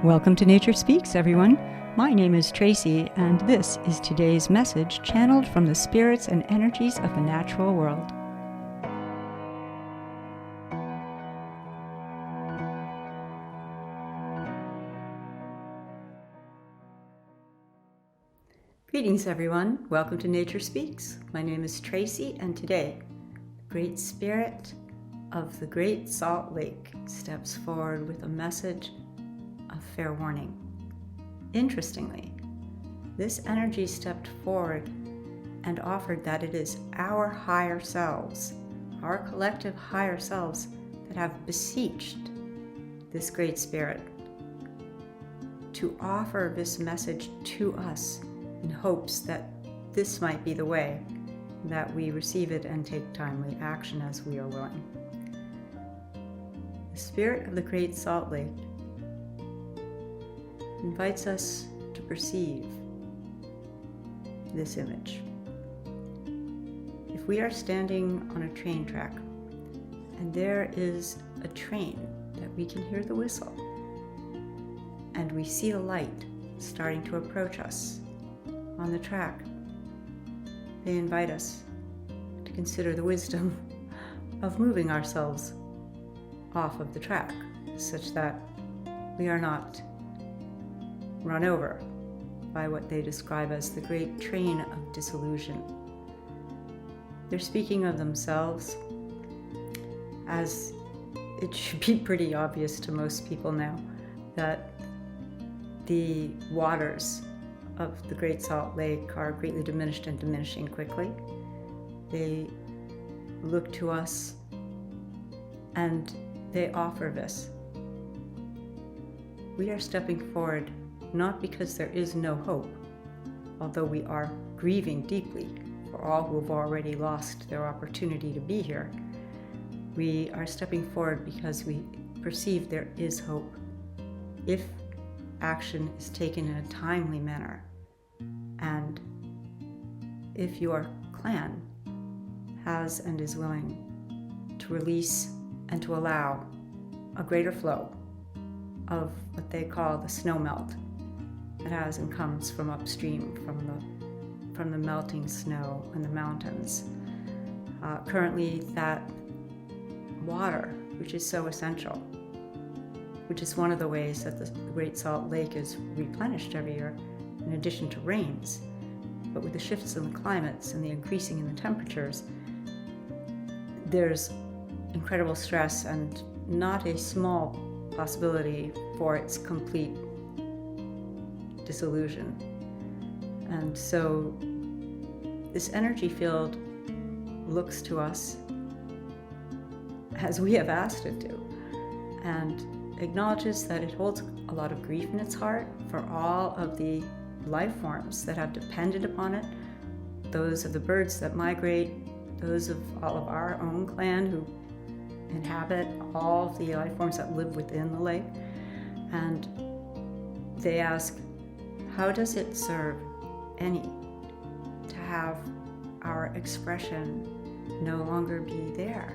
Welcome to Nature Speaks, everyone. My name is Tracy, and this is today's message channeled from the spirits and energies of the natural world. Greetings, everyone. Welcome to Nature Speaks. My name is Tracy, and today, the Great Spirit of the Great Salt Lake steps forward with a message of fair warning. Interestingly, this energy stepped forward and offered that it is our higher selves, our collective higher selves, that have beseeched this Great Spirit to offer this message to us in hopes that this might be the way that we receive it and take timely action as we are willing. The Spirit of the Great Salt Lake invites us to perceive this image. If we are standing on a train track and there is a train that we can hear the whistle and we see a light starting to approach us on the track, they invite us to consider the wisdom of moving ourselves off of the track such that we are not run over by what they describe as the great train of disillusion. They're speaking of themselves, as it should be pretty obvious to most people now, that the waters of the Great Salt Lake are greatly diminished and diminishing quickly. They look to us and they offer this. We are stepping forward not because there is no hope, although we are grieving deeply for all who have already lost their opportunity to be here. We are stepping forward because we perceive there is hope if action is taken in a timely manner, and if your clan has and is willing to release and to allow a greater flow of what they call the snow melt that has and comes from upstream from the melting snow in the mountains. Currently, that water, which is so essential, which is one of the ways that the Great Salt Lake is replenished every year, in addition to rains. But with the shifts in the climates and the increasing in the temperatures, there's incredible stress and not a small possibility for its complete disillusion. And so this energy field looks to us as we have asked it to, and acknowledges that it holds a lot of grief in its heart for all of the life forms that have depended upon it, those of the birds that migrate, those of all of our own clan who inhabit all of the life forms that live within the lake. And they ask, how does it serve any to have our expression no longer be there?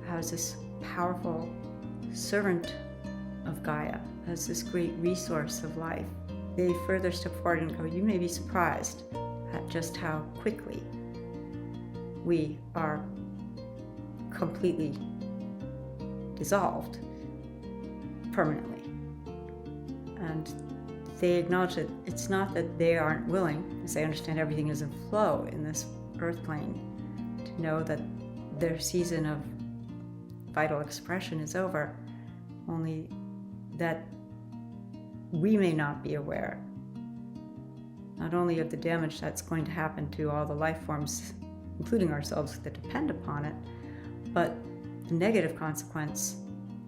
As this powerful servant of Gaia, as this great resource of life, they further step forward and go, you may be surprised at just how quickly we are completely dissolved permanently. And they acknowledge that it's not that they aren't willing, as they understand everything is in flow in this earth plane, to know that their season of vital expression is over, only that we may not be aware not only of the damage that's going to happen to all the life forms, including ourselves, that depend upon it, but the negative consequence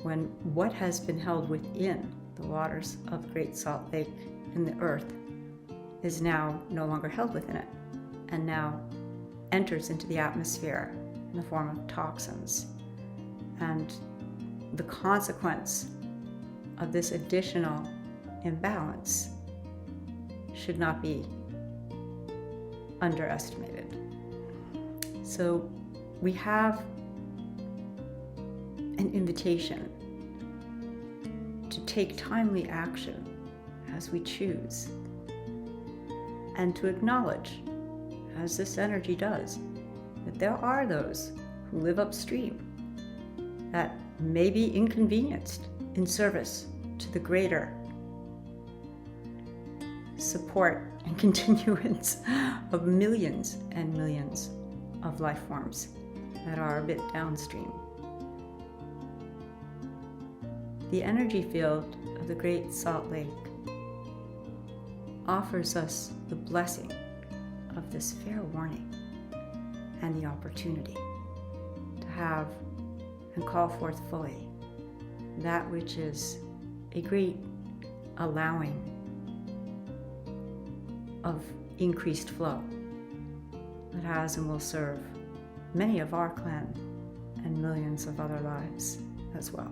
when what has been held within the waters of the Great Salt Lake in the earth is now no longer held within it, and now enters into the atmosphere in the form of toxins. And the consequence of this additional imbalance should not be underestimated. So we have an invitation to take timely action as we choose, and to acknowledge, as this energy does, that there are those who live upstream that may be inconvenienced in service to the greater support and continuance of millions and millions of life forms that are a bit downstream. The energy field of the Great Salt Lake offers us the blessing of this fair warning and the opportunity to have and call forth fully that which is a great allowing of increased flow that has and will serve many of our clan and millions of other lives as well.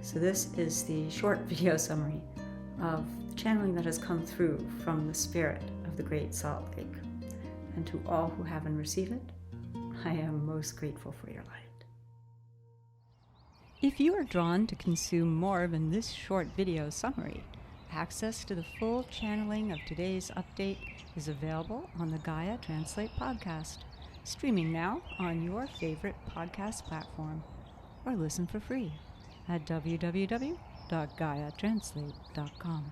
So this is the short video summary of the channeling that has come through from the spirit of the Great Salt Lake. And to all who have and receive it, I am most grateful for your light. If you are drawn to consume more than this short video summary, access to the full channeling of today's update is available on the Gaia Translate podcast, streaming now on your favorite podcast platform, or listen for free at www.gaiatranslate.com.